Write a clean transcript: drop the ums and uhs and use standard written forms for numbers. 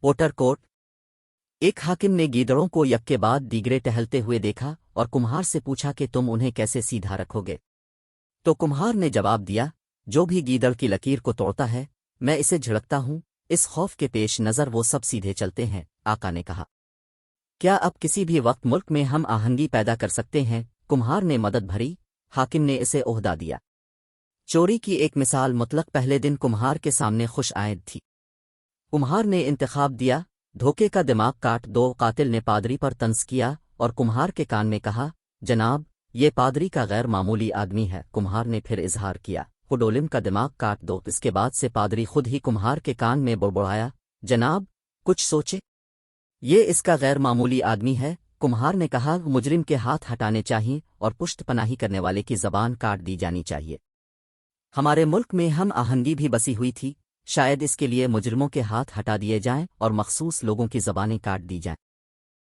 Potter coat. एक हाकिम ने गीदड़ों को यक के बाद दीगरे टहलते हुए देखा और कुम्हार से पूछा कि तुम उन्हें कैसे सीधा रखोगे। तो कुम्हार ने जवाब दिया, जो भी गीदड़ की लकीर को तोड़ता है मैं इसे झिड़कता हूँ, इस खौफ के पेश नज़र वो सब सीधे चलते हैं। आका ने कहा, क्या अब किसी भी वक्त मुल्क में हम आहंगी पैदा कर सकते हैं? कुम्हार ने मदद भरी। हाकिम ने इसे ओहदा दिया। चोरी की एक मिसाल मुतलक पहले दिन कुम्हार के सामने खुश आयद थी। कुम्हार ने इंतखाब दिया, धोखे का दिमाग काट दो। कातिल ने पादरी पर तंज किया और कुम्हार के कान में कहा, जनाब ये पादरी का गैर मामूली आदमी है। कुम्हार ने फिर इजहार किया, खुडोलिम का दिमाग काट दो। इसके बाद से पादरी खुद ही कुम्हार के कान में बुड़बुड़ाया, जनाब कुछ सोचे, ये इसका गैर मामूली आदमी है। कुम्हार ने कहा, मुजरिम के हाथ हटाने चाहिए और पुष्ट पनाही करने वाले की जबान काट दी जानी चाहिए। हमारे मुल्क में हम आहंगी भी बसी हुई थी, शायद इसके लिए मुजरिमों के हाथ हटा दिए जाएं और मखसूस लोगों की जबानें काट दी जाएं।